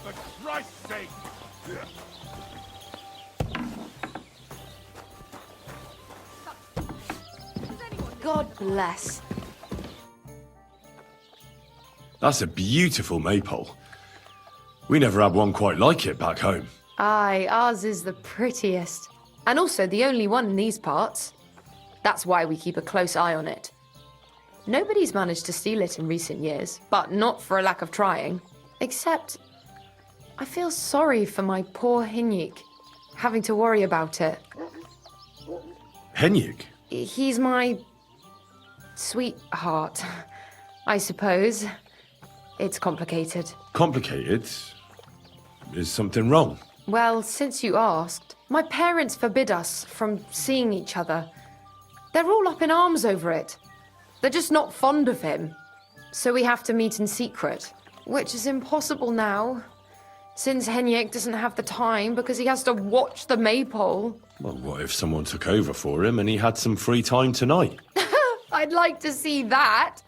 for Christ's sake! God bless. That's a beautiful maypole. We never had one quite like it back home. Aye, ours is the prettiest. And also the only one in these parts. That's why we keep a close eye on it. Nobody's managed to steal it in recent years, but not for a lack of trying. Except, I feel sorry for my poor Hinyik, having to worry about it. Henyuk? He's my sweetheart, I suppose. It's complicated. Complicated? Is something wrong? Well, since you asked, my parents forbid us from seeing each other. They're all up in arms over it. They're just not fond of him. So we have to meet in secret, which is impossible now, since Henyek doesn't have the time because he has to watch the maypole. Well, what if someone took over for him and he had some free time tonight? I'd like to see that.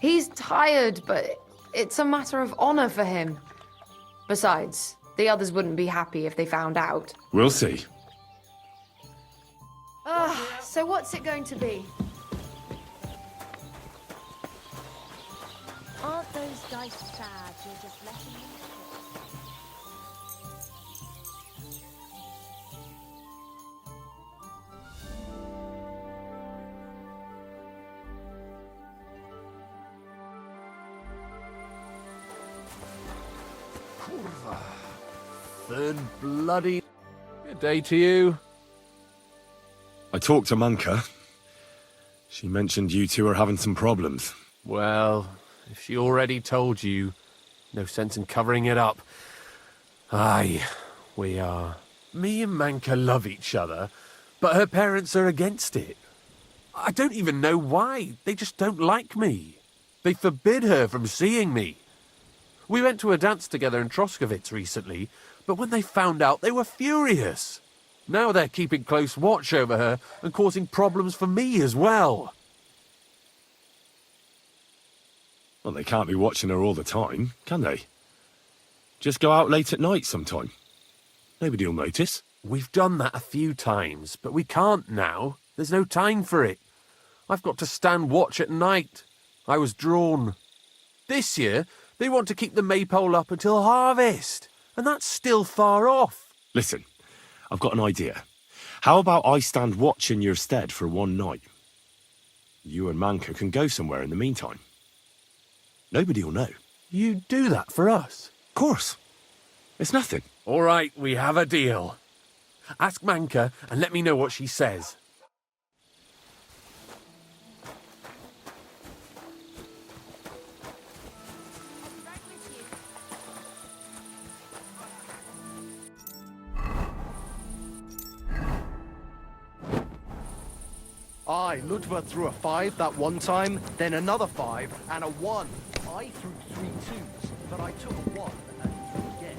He's tired, but it's a matter of honor for him. Besides, the others wouldn't be happy if they found out. We'll see. So what's it going to be? Aren't those dice sad? You're just letting them Third bloody... Good day to you. I talked to Manka. She mentioned you two are having some problems. Well, if she already told you, no sense in covering it up. Aye, we are. Me and Manka love each other, but her parents are against it. I don't even know why. They just don't like me. They forbid her from seeing me. We went to a dance together in Troskovitz recently, but when they found out, they were furious. Now they're keeping close watch over her and causing problems for me as well. Well, they can't be watching her all the time, can they? Just go out late at night sometime. Nobody'll notice. We've done that a few times, but we can't now. There's no time for it. I've got to stand watch at night. I was drawn. This year, they want to keep the maypole up until harvest, and that's still far off. Listen, I've got an idea. How about I stand watch in your stead for one night? You and Manka can go somewhere in the meantime. Nobody'll know. You do that for us? Of course. It's nothing. All right, we have a deal. Ask Manka and let me know what she says. I, Ludva, threw a 5 that one time, then another 5, and a 1. I threw 3 2s, but I took a 1 and threw again.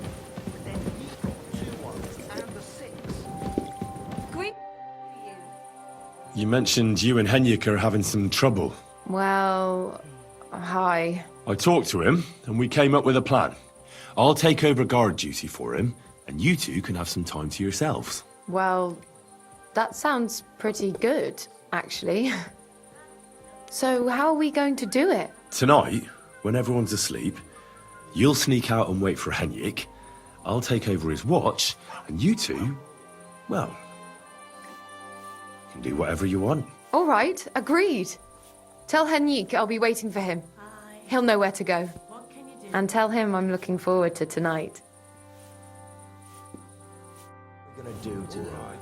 Then he got 2 1s and a 6. Great. You mentioned you and Henyuk are having some trouble. Well, hi. I talked to him, and we came up with a plan. I'll take over guard duty for him, and you two can have some time to yourselves. Well, that sounds pretty good, actually. So how are we going to do it? Tonight, when everyone's asleep, you'll sneak out and wait for Henyuk. I'll take over his watch, and you two, well, can do whatever you want. All right, agreed. Tell Henyik I'll be waiting for him. He'll know where to go. And tell him I'm looking forward to tonight. What are we gonna do tonight?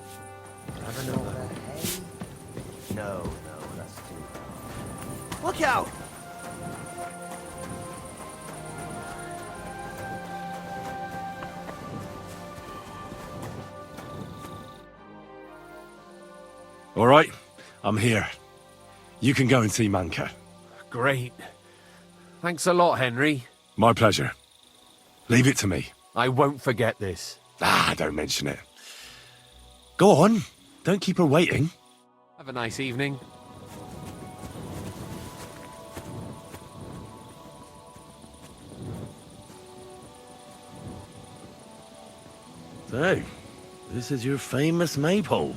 I don't know. Hay? No, that's too far. Look out! All right, I'm here. You can go and see Manka. Great. Thanks a lot, Henry. My pleasure. Leave it to me. I won't forget this. Don't mention it. Go on. Don't keep her waiting. Have a nice evening. So, this is your famous maypole.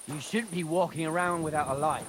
You shouldn't be walking around without a light.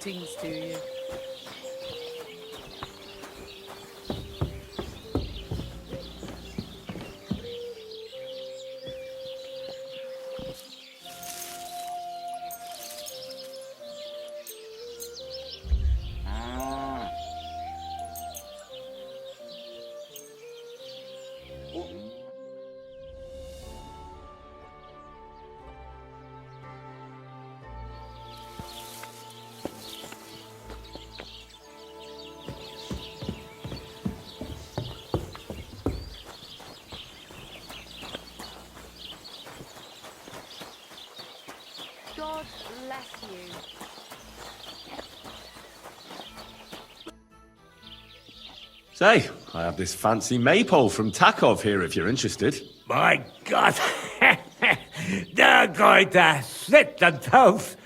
Greetings to you. God bless you. Say, I have this fancy maypole from Takov here if you're interested. My God! They're going to slit the toast!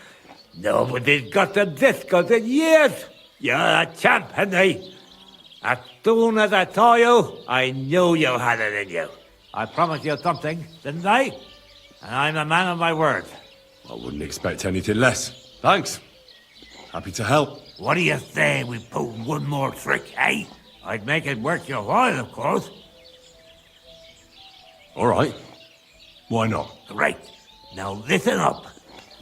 Nobody's got them this good in years! You're a champ, Henry! As soon as I saw you, I knew you had it in you. I promised you something, didn't I? And I'm a man of my word. I wouldn't expect anything less. Thanks. Happy to help. What do you say we pull one more trick, eh? I'd make it worth your while, of course. All right. Why not? Great. Now listen up.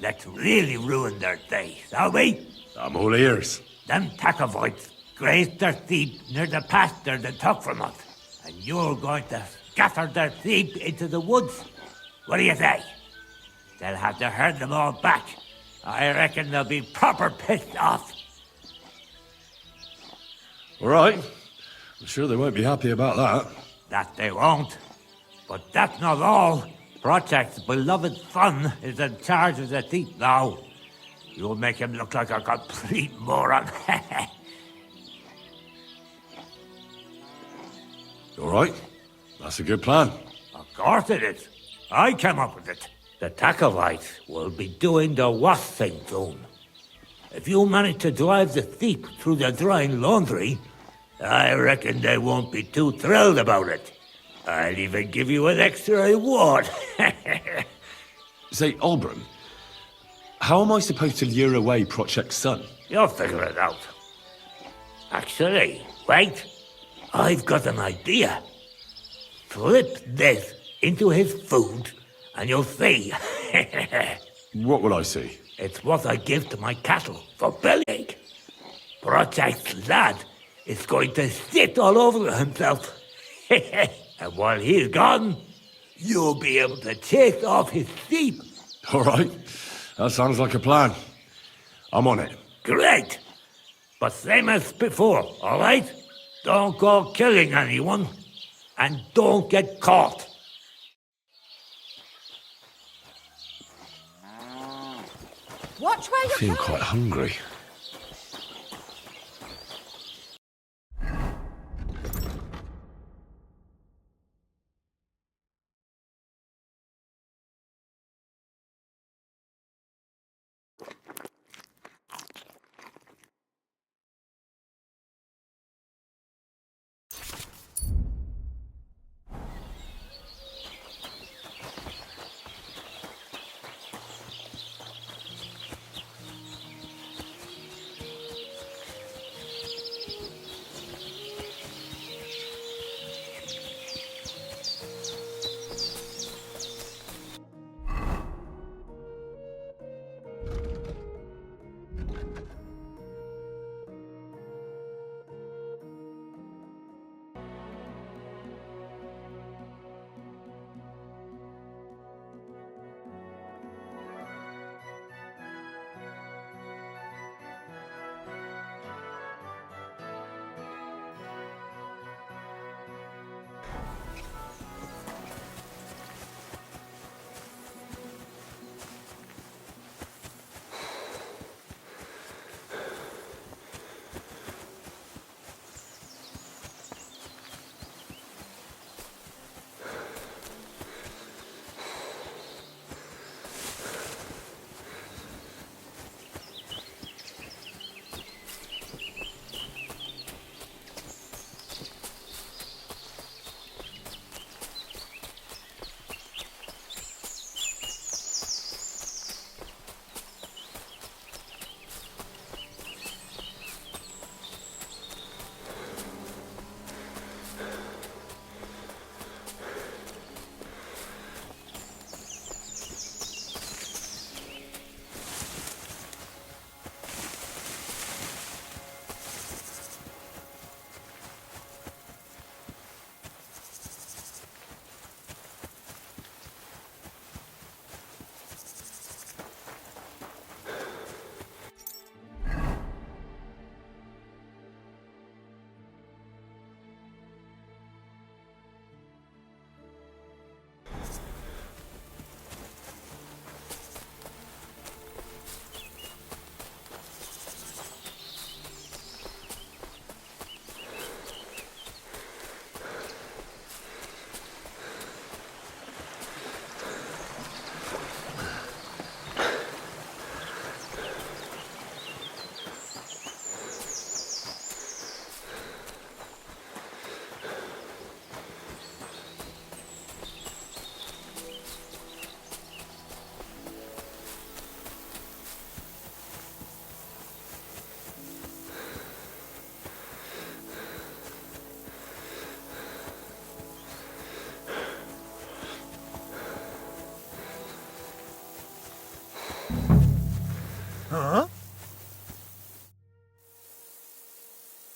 Let's really ruin their day, shall we? I'm all ears. Them Takovites grazed their sheep near the pasture they took from us. And you're going to scatter their sheep into the woods. What do you say? They'll have to herd them all back. I reckon they'll be proper pissed off. All right. I'm sure they won't be happy about that. That they won't. But that's not all. Project's beloved son is in charge of the sheep now. You'll make him look like a complete moron. All right. That's a good plan. Of course it is. I came up with it. The Takovites will be doing the worst thing soon. If you manage to drive the sheep through the drying laundry, I reckon they won't be too thrilled about it. I'll even give you an extra reward. Say, Olbram, how am I supposed to lure away Project's son? You'll figure it out. Actually, wait. I've got an idea. Flip this into his food, and you'll see. What will I see? It's what I give to my cattle for bellyache. Project's lad is going to sit all over himself. And while he's gone, you'll be able to chase off his sheep. All right. That sounds like a plan. I'm on it. Great. But same as before, all right? Don't go killing anyone. And don't get caught. Watch where I you're feel going. quite hungry.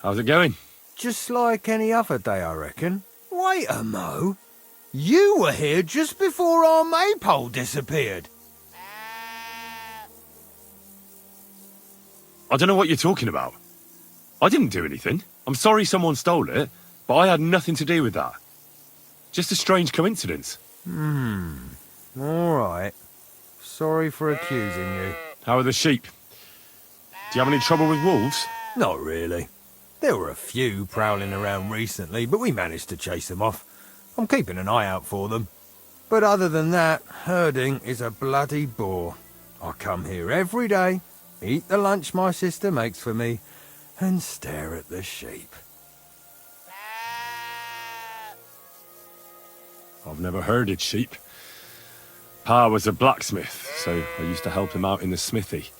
How's it going? Just like any other day, I reckon. Wait a mo. You were here just before our maypole disappeared. I don't know what you're talking about. I didn't do anything. I'm sorry someone stole it, but I had nothing to do with that. Just a strange coincidence. All right. Sorry for accusing you. How are the sheep? Do you have any trouble with wolves? Not really. There were a few prowling around recently, but we managed to chase them off. I'm keeping an eye out for them. But other than that, herding is a bloody bore. I come here every day, eat the lunch my sister makes for me, and stare at the sheep. I've never herded sheep. Pa was a blacksmith, so I used to help him out in the smithy.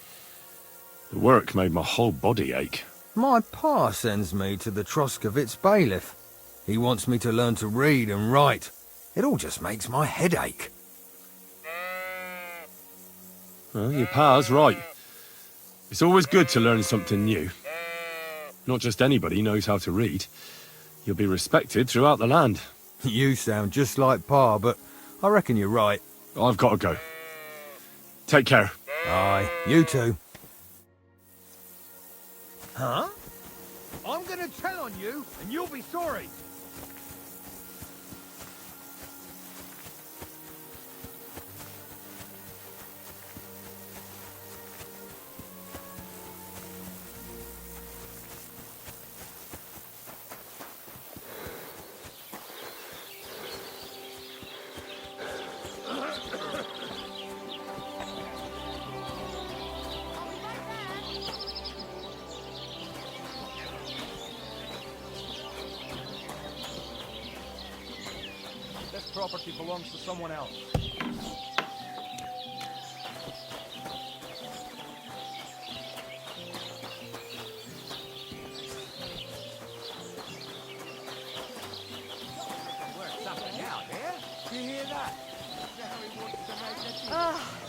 The work made my whole body ache. My pa sends me to the Troskovitz bailiff. He wants me to learn to read and write. It all just makes my head ache. Well, your pa's right. It's always good to learn something new. Not just anybody knows how to read. You'll be respected throughout the land. You sound just like pa, but I reckon you're right. I've got to go. Take care. Aye, you too. Huh? I'm gonna tell on you, and you'll be sorry. This property belongs to someone else.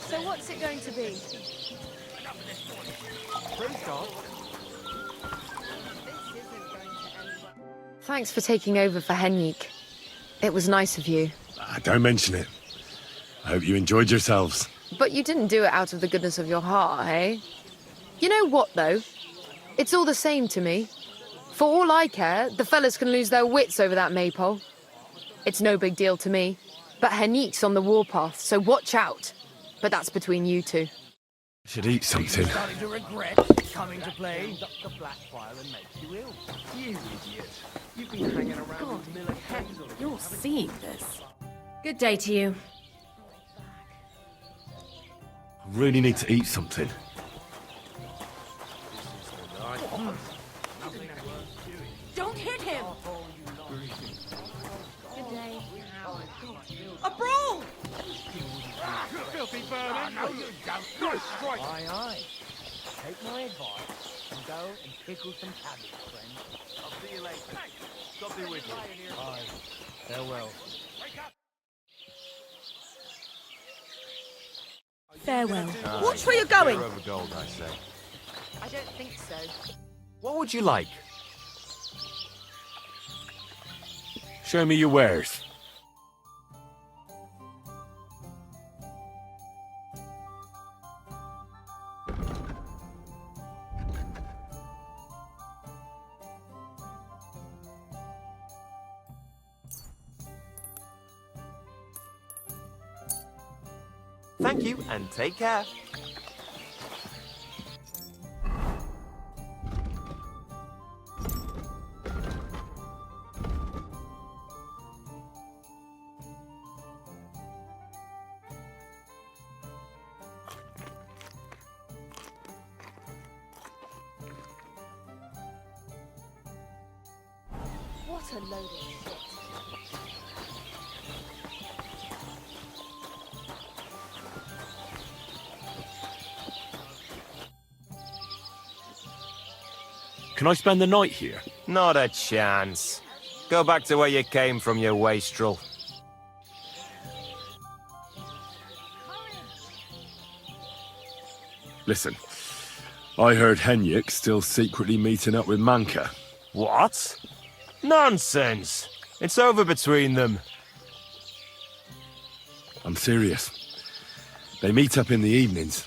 So what's it going to be? Thanks for taking over for Henrik. It was nice of you. Don't mention it. I hope you enjoyed yourselves. But you didn't do it out of the goodness of your heart, eh? You know what, though? It's all the same to me. For all I care, the fellas can lose their wits over that maypole. It's no big deal to me. But Henrik's on the warpath, so watch out. But that's between you two. Should eat something. Starting to regret coming to play. The black file and makes you ill. You idiot. You've been hanging around with Miller Hazel. You're seeing this. Good day to you. I really need to eat something. Don't hit him! Good day. A brawl! Filthy vermin! No, you don't. Good strike! Aye, aye. Take my advice and go and pickle some cabbage, friend. I'll see you later. God be with you. Aye. Farewell. Farewell. Watch where you're going! Over gold, I say. I don't think so. What would you like? Show me your wares. Thank you, and take care. What a load of shit. Can I spend the night here? Not a chance. Go back to where you came from, you wastrel. Listen, I heard Henrik still secretly meeting up with Manka. What? Nonsense! It's over between them. I'm serious. They meet up in the evenings.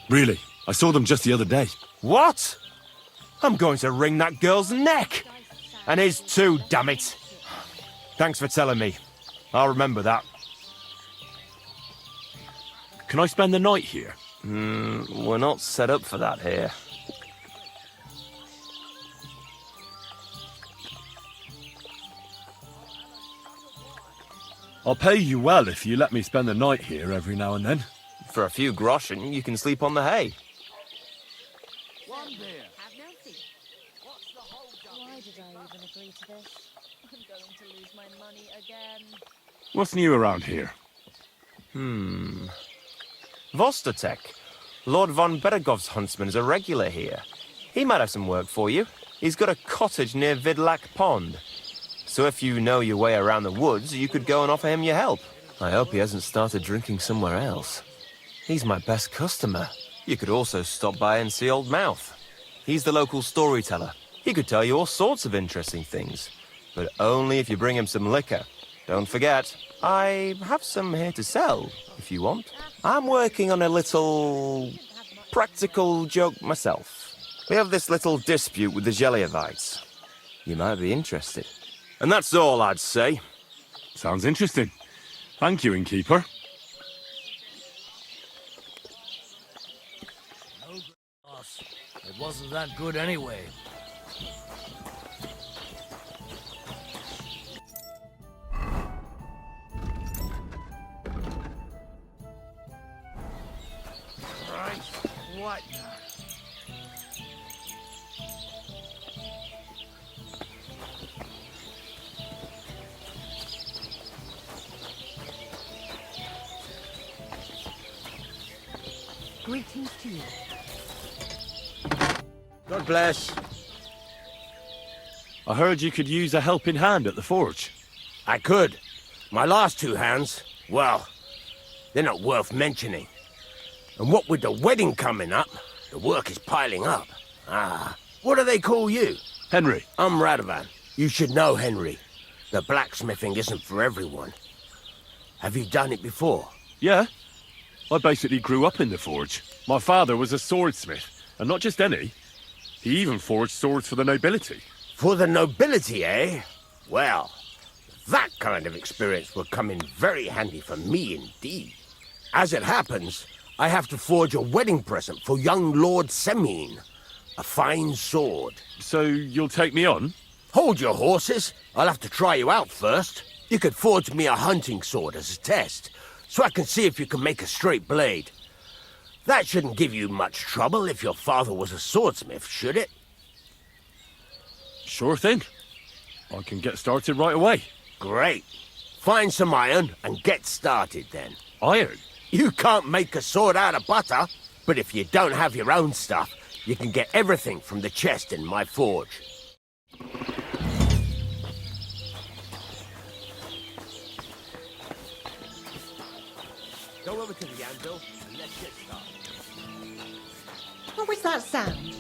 Really, I saw them just the other day. What? I'm going to wring that girl's neck! And his too, damn it! Thanks for telling me. I'll remember that. Can I spend the night here? We're not set up for that here. I'll pay you well if you let me spend the night here every now and then. For a few groschen, you can sleep on the hay. One beer. Why did I even agree to this? I'm going to lose my money again. What's new around here? Vostotek. Lord von Beregov's huntsman is a regular here. He might have some work for you. He's got a cottage near Vidlak Pond. So if you know your way around the woods, you could go and offer him your help. I hope he hasn't started drinking somewhere else. He's my best customer. You could also stop by and see Old Mouth. He's the local storyteller. He could tell you all sorts of interesting things. But only if you bring him some liquor. Don't forget, I have some here to sell, if you want. I'm working on a little practical joke myself. We have this little dispute with the Gelievites. You might be interested. And that's all I'd say. Sounds interesting. Thank you, innkeeper. It wasn't that good anyway. Right, what now? Greetings to you. God bless. I heard you could use a helping hand at the forge. I could. My last two hands, well, they're not worth mentioning. And what with the wedding coming up, the work is piling up. What do they call you? Henry. I'm Radovan. You should know, Henry. The blacksmithing isn't for everyone. Have you done it before? Yeah. I basically grew up in the forge. My father was a swordsmith, and not just any. He even forged swords for the nobility. For the nobility, eh? Well, that kind of experience will come in very handy for me indeed. As it happens, I have to forge a wedding present for young Lord Semine. A fine sword. So you'll take me on? Hold your horses. I'll have to try you out first. You could forge me a hunting sword as a test, so I can see if you can make a straight blade. That shouldn't give you much trouble if your father was a swordsmith, should it? Sure thing. I can get started right away. Great. Find some iron and get started then. Iron? You can't make a sword out of butter, but if you don't have your own stuff, you can get everything from the chest in my forge. Go over to the anvil and let's get started. What was that sound?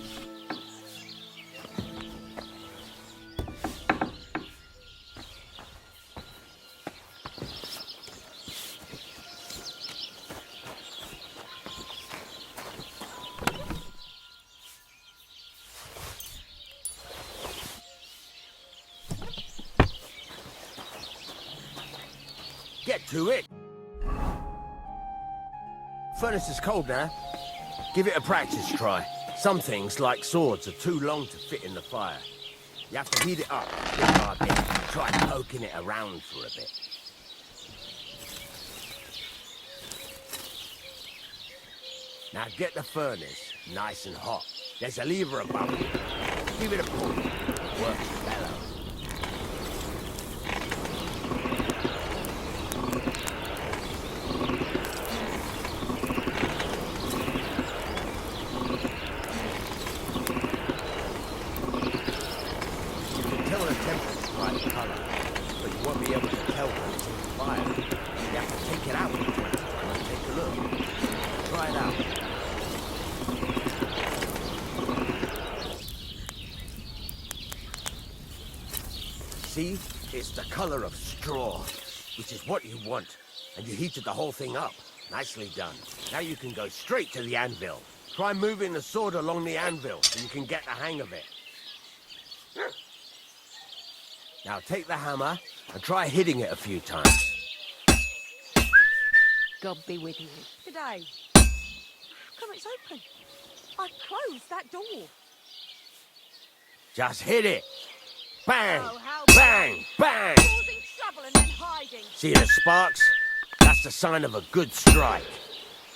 Get to it. Furnace is cold now. Give it a practice try. Some things, like swords, are too long to fit in the fire. You have to heat it up bit by bit and try poking it around for a bit. Now get the furnace nice and hot. There's a lever above it. Give it a pull. Work the bellows. Tell the temperature's right color, but you won't be able to tell when it's in the fire. You have to take it out from time to time and take a look. Try it out. See? It's the color of straw, which is what you want. And you heated the whole thing up. Nicely done. Now you can go straight to the anvil. Try moving the sword along the anvil so you can get the hang of it. Now take the hammer and try hitting it a few times. God be with you. G'day. How come it's open? I closed that door. Just hit it. Bang! Oh, how Bang! Bang! Causing trouble and then hiding. See the sparks? That's the sign of a good strike.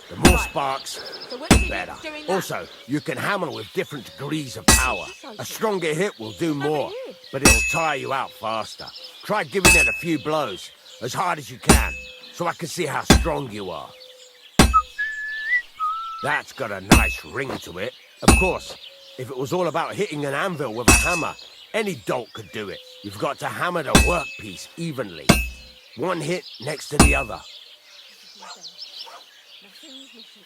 The more sparks, So what the is it better. doing that? Also, you can hammer with different degrees of power. A stronger hit will do more, but it'll tire you out faster. Try giving it a few blows, as hard as you can, so I can see how strong you are. That's got a nice ring to it. Of course, if it was all about hitting an anvil with a hammer, any dolt could do it. You've got to hammer the workpiece evenly. One hit next to the other. Nothing's missing.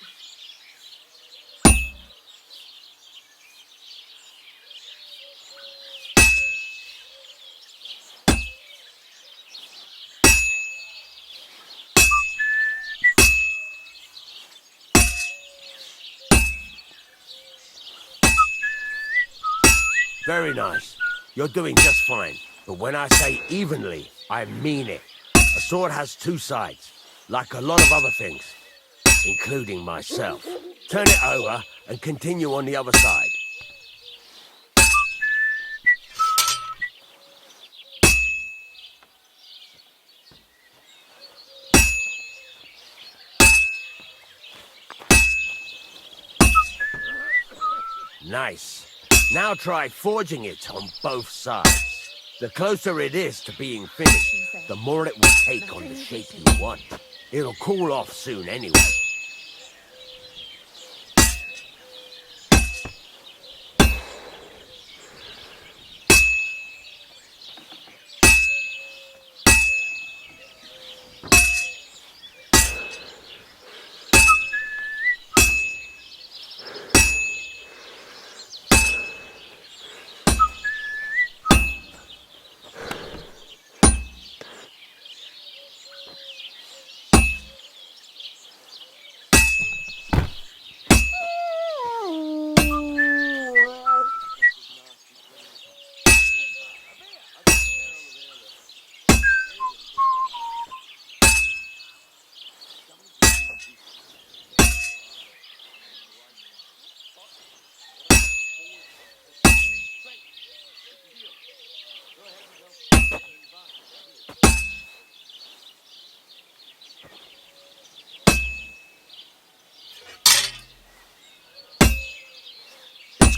Very nice. You're doing just fine. But when I say evenly, I mean it. A sword has two sides, like a lot of other things, including myself. Turn it over and continue on the other side. Nice. Now try forging it on both sides. The closer it is to being finished, the more it will take on the shape you want. It'll cool off soon anyway.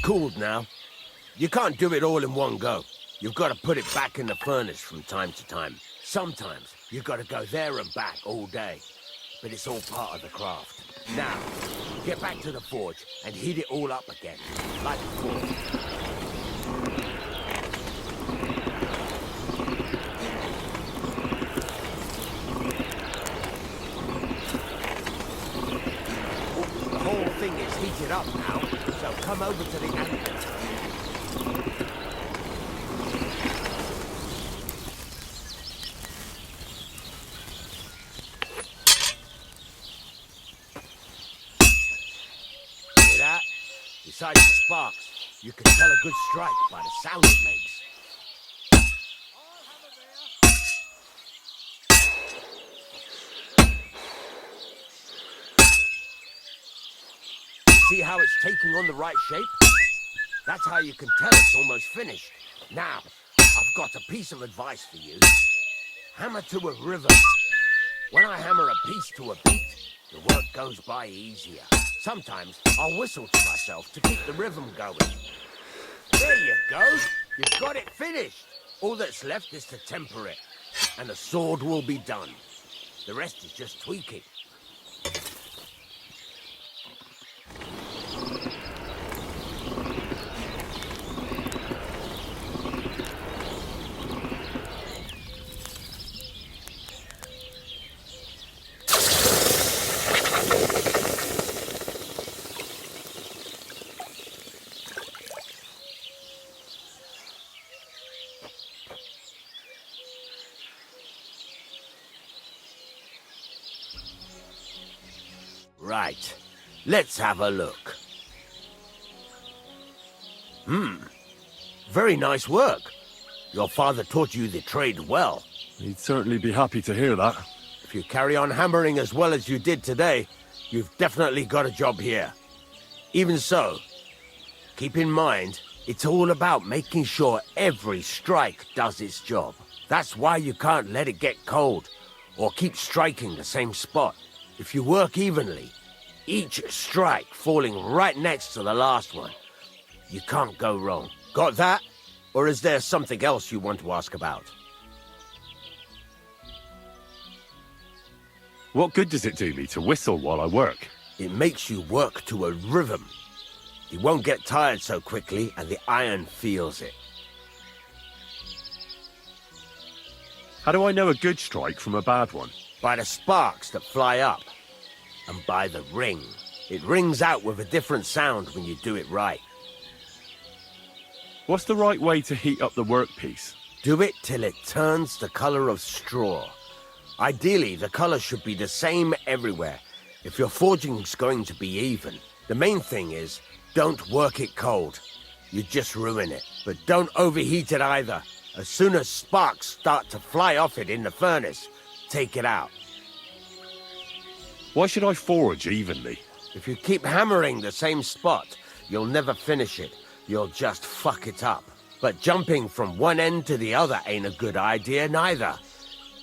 Cooled now. You can't do it all in one go. You've got to put it back in the furnace from time to time. Sometimes you've got to go there and back all day. But it's all part of the craft. Now, get back to the forge and heat it all up again, like before. The whole thing is heated up now, so come over to the anvil. Hear that? Besides the sparks, you can tell a good strike by the sound it makes. See how it's taking on the right shape? That's how you can tell it's almost finished. Now, I've got a piece of advice for you. Hammer to a rhythm. When I hammer a piece to a beat, the work goes by easier. Sometimes I'll whistle to myself to keep the rhythm going. There you go. You've got it finished. All that's left is to temper it, and the sword will be done. The rest is just tweaking. Right. Let's have a look. Very nice work. Your father taught you the trade well. He'd certainly be happy to hear that. If you carry on hammering as well as you did today, you've definitely got a job here. Even so, keep in mind, it's all about making sure every strike does its job. That's why you can't let it get cold, or keep striking the same spot. If you work evenly, each strike falling right next to the last one, you can't go wrong. Got that? Or is there something else you want to ask about? What good does it do me to whistle while I work? It makes you work to a rhythm. You won't get tired so quickly, and the iron feels it. How do I know a good strike from a bad one? By the sparks that fly up, and by the ring. It rings out with a different sound when you do it right. What's the right way to heat up the workpiece? Do it till it turns the color of straw. Ideally, the color should be the same everywhere, if your forging's going to be even. The main thing is, don't work it cold. You just ruin it. But don't overheat it either. As soon as sparks start to fly off it in the furnace, take it out. Why should I forge evenly? If you keep hammering the same spot, you'll never finish it. You'll just fuck it up. But jumping from one end to the other ain't a good idea neither.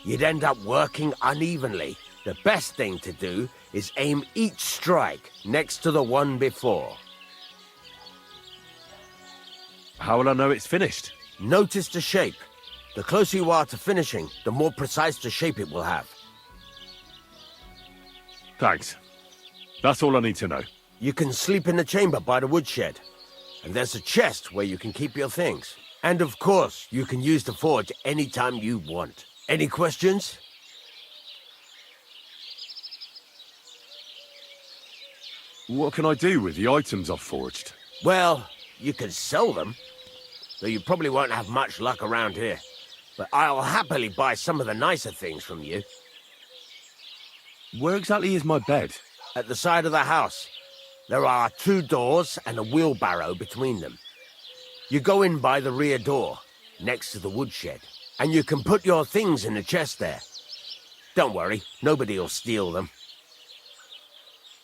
You'd end up working unevenly. The best thing to do is aim each strike next to the one before. How will I know it's finished? Notice the shape. The closer you are to finishing, the more precise the shape it will have. Thanks. That's all I need to know. You can sleep in the chamber by the woodshed. And there's a chest where you can keep your things. And of course, you can use the forge anytime you want. Any questions? What can I do with the items I've forged? Well, you can sell them. Though you probably won't have much luck around here. But I'll happily buy some of the nicer things from you. Where exactly is my bed? At the side of the house. There are 2 doors and a wheelbarrow between them. You go in by the rear door, next to the woodshed, and you can put your things in the chest there. Don't worry, nobody'll steal them.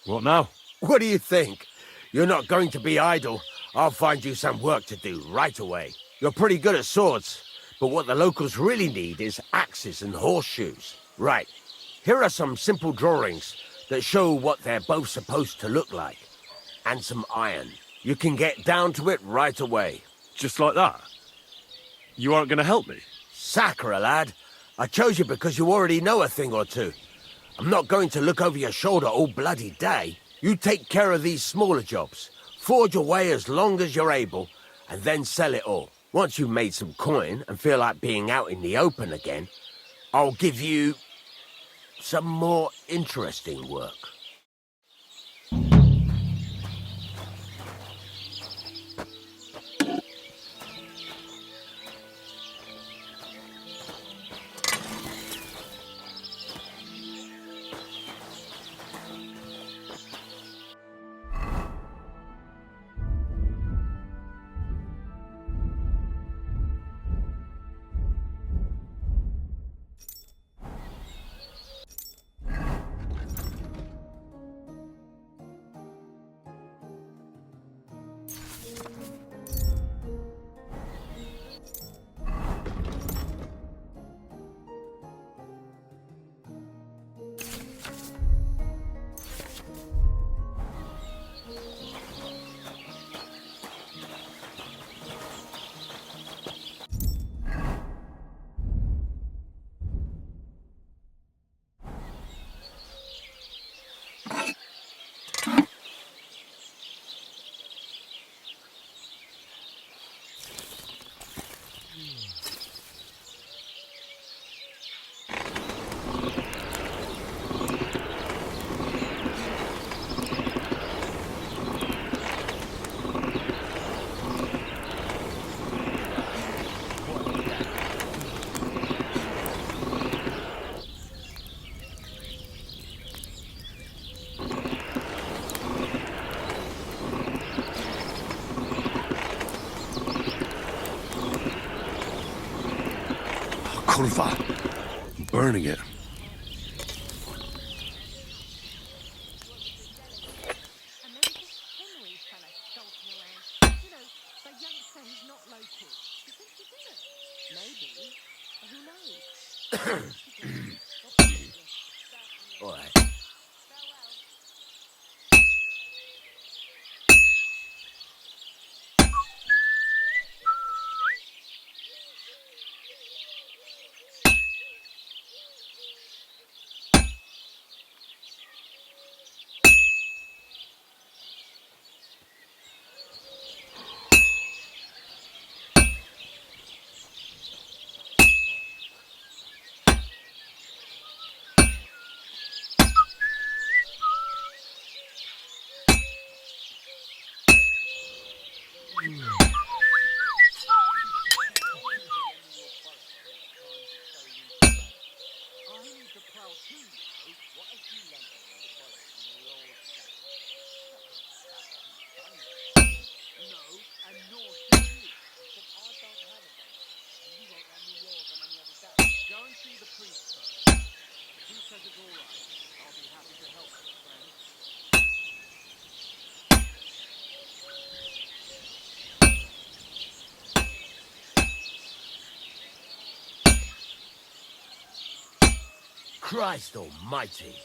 What now? What do you think? You're not going to be idle. I'll find you some work to do right away. You're pretty good at swords, but what the locals really need is axes and horseshoes. Right, here are some simple drawings that show what they're both supposed to look like. And some iron. You can get down to it right away. Just like that? You aren't going to help me? Sacre, lad. I chose you because you already know a thing or two. I'm not going to look over your shoulder all bloody day. You take care of these smaller jobs. Forge away as long as you're able, and then sell it all. Once you've made some coin and feel like being out in the open again, I'll give you some more interesting work. Kurva. I'm burning it. And maybe this Henry fella skulking around. You know, the youngster who's not local. You think he's in it? Maybe. Who knows? All right. Christ almighty.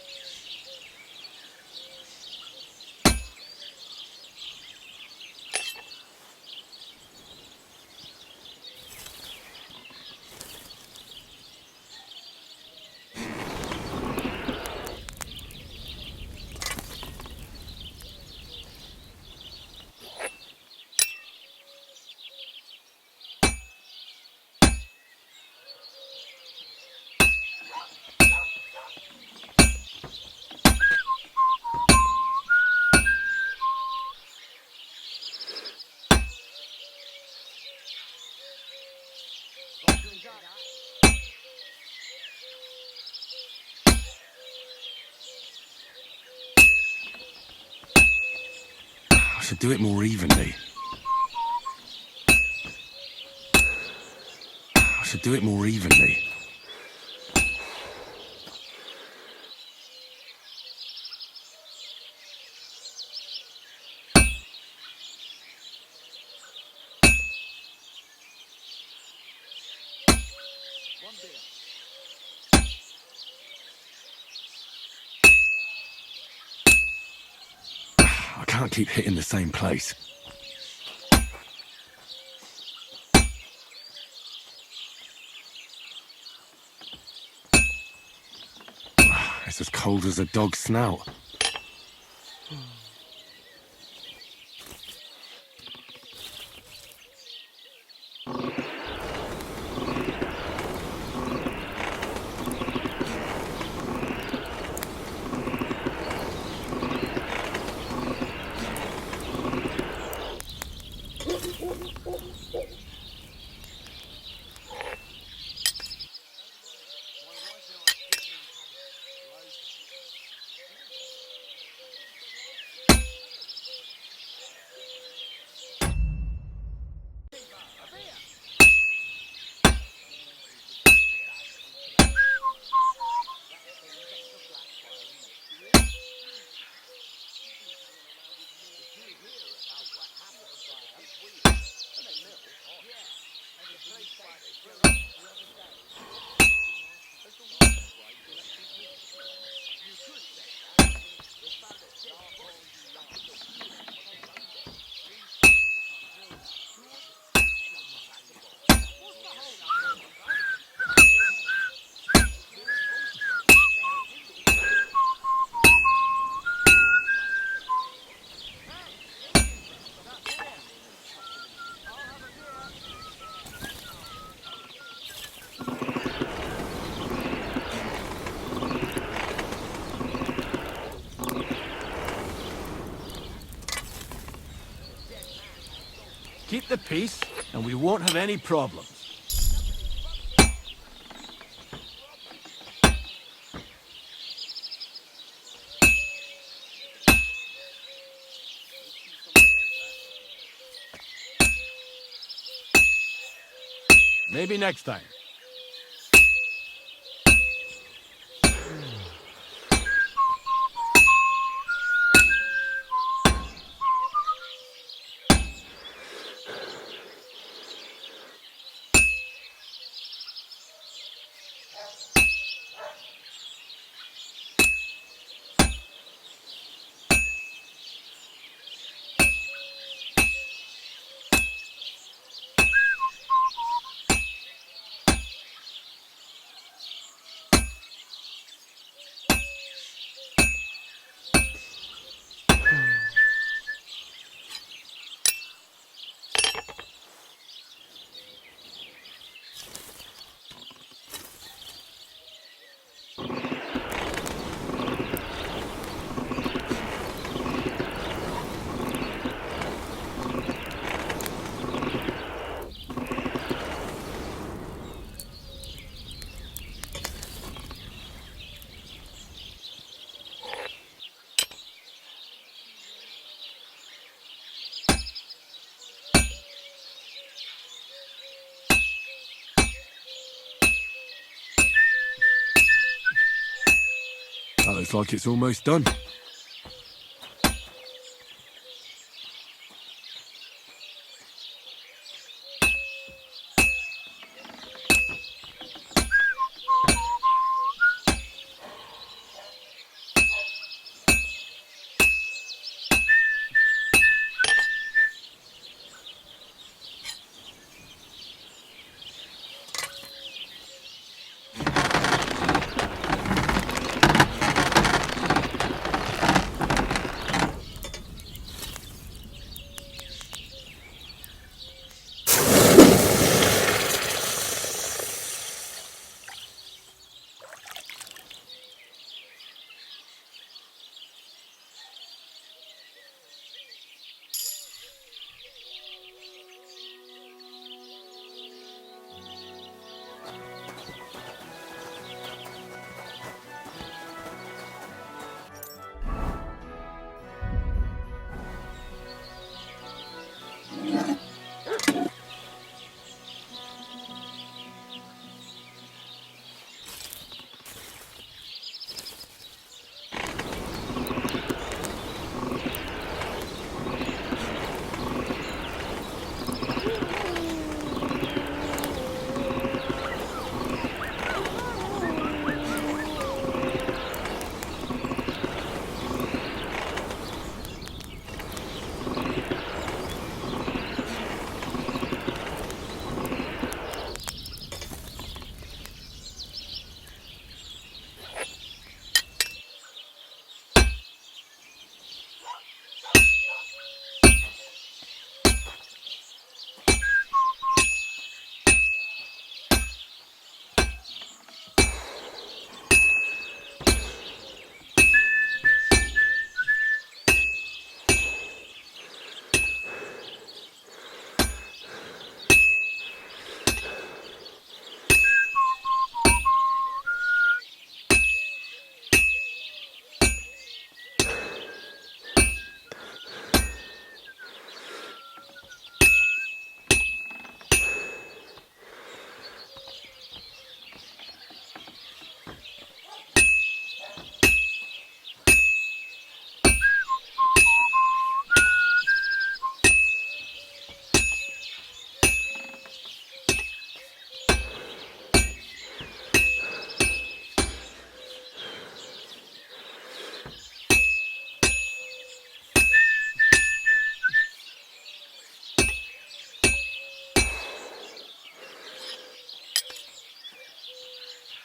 I should do it more evenly. I should do it more evenly. I can't keep hitting the same place. It's as cold as a dog's snout. Keep the peace, and we won't have any problems. Maybe next time. looks like it's almost done.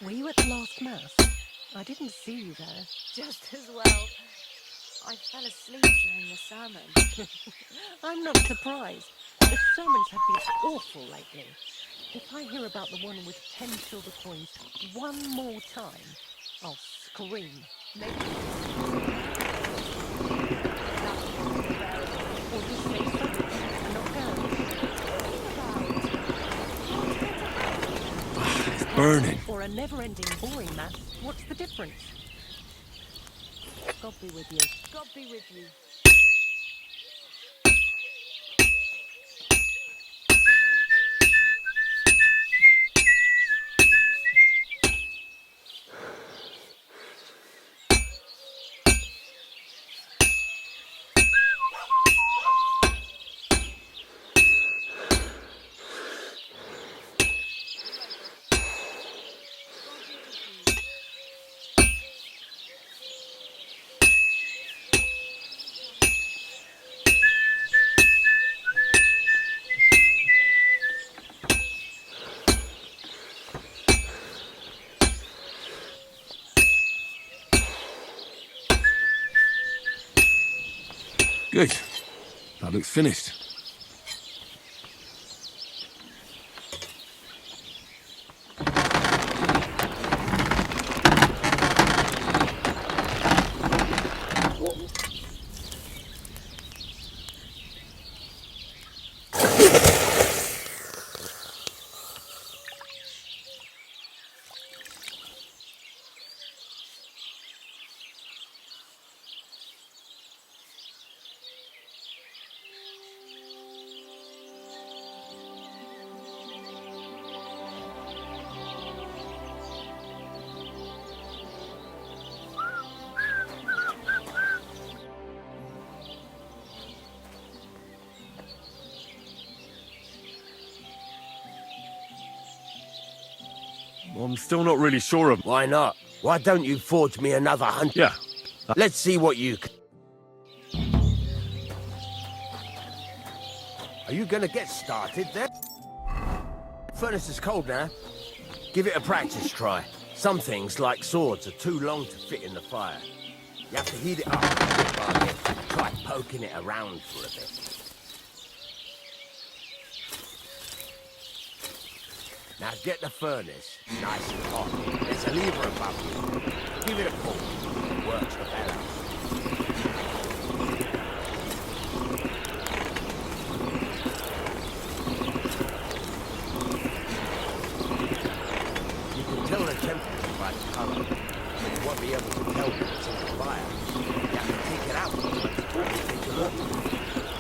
Were you at the last mass? I didn't see you there. Just as well. I fell asleep during the sermon. I'm not surprised. The sermons have been awful lately. If I hear about the one with 10 silver coins one more time, I'll scream. Maybe or just say something and not go. It's burning. Or a never-ending boring mass. What's the difference? God be with you. God be with you. Good. That looks finished. I'm still not really sure of... Why not? Why don't you forge me another 100? Yeah. Let's see what you can... Are you gonna get started then? Furnace is cold now. Give it a practice try. Some things, like swords, are too long to fit in the fire. You have to heat it up bit by bit. Try poking it around for a bit. Now get the furnace nice and hot. There's a lever above you. Give it a pull. It works the better. You can tell the temperature by the colour, but you won't be able to tell when it's in the fire. You have to take it out and take a look.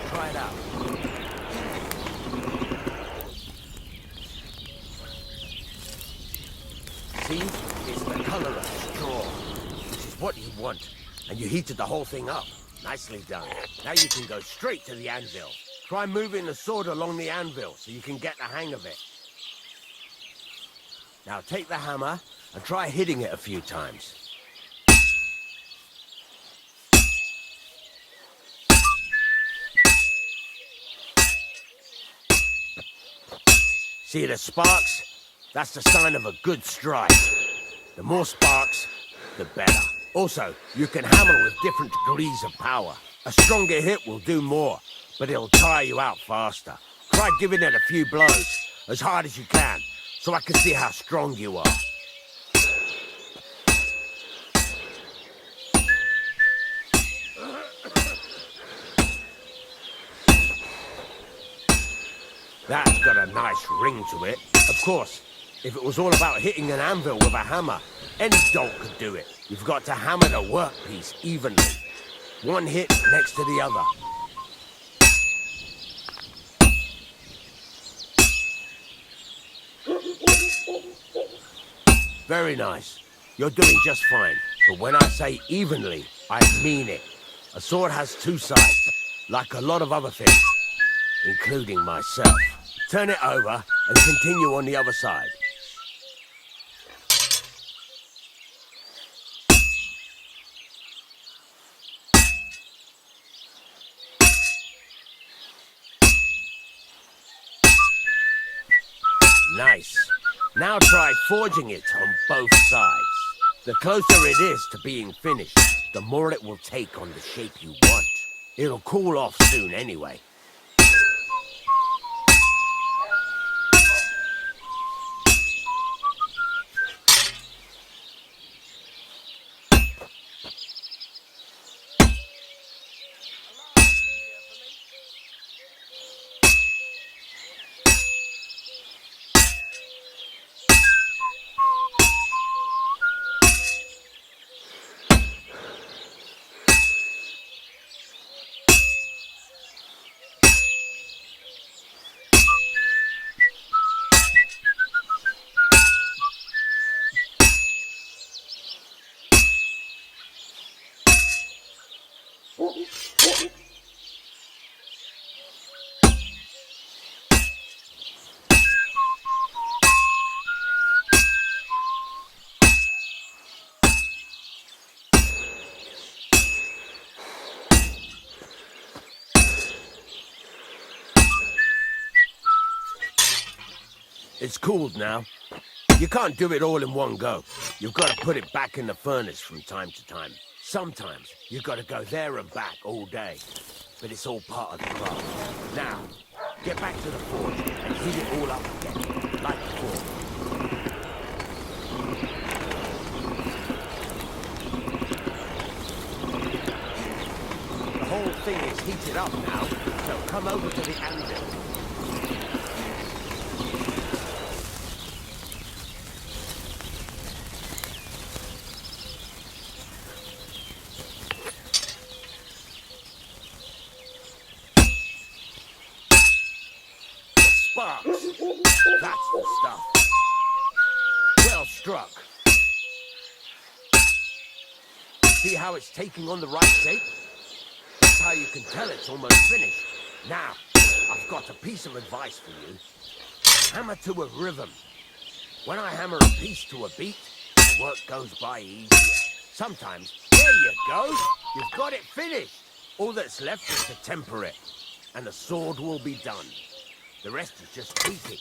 Try it out. See? It's the colour of straw, which is what you want. And you heated the whole thing up. Nicely done. Now you can go straight to the anvil. Try moving the sword along the anvil so you can get the hang of it. Now take the hammer and try hitting it a few times. See the sparks? That's the sign of a good strike. The more sparks, the better. Also, you can hammer with different degrees of power. A stronger hit will do more, but it'll tire you out faster. Try giving it a few blows, as hard as you can, so I can see how strong you are. That's got a nice ring to it. Of course, if it was all about hitting an anvil with a hammer, any dolt could do it. You've got to hammer the workpiece evenly. One hit next to the other. Very nice. You're doing just fine. But when I say evenly, I mean it. A sword has two sides, like a lot of other things, including myself. Turn it over and continue on the other side. Nice. Now try forging it on both sides. The closer it is to being finished, the more it will take on the shape you want. It'll cool off soon anyway. It's cooled now. You can't do it all in one go. You've got to put it back in the furnace from time to time. Sometimes you've got to go there and back all day. But it's all part of the craft. Now, get back to the forge and heat it all up again, like before. The whole thing is heated up now, so come over to the anvil. Sparks. That's the stuff. Well struck. See how it's taking on the right shape? That's how you can tell it's almost finished. Now, I've got a piece of advice for you. Hammer to a rhythm. When I hammer a piece to a beat, the work goes by easier. Sometimes, there you go. You've got it finished. All that's left is to temper it, and the sword will be done. The rest is just tweaking.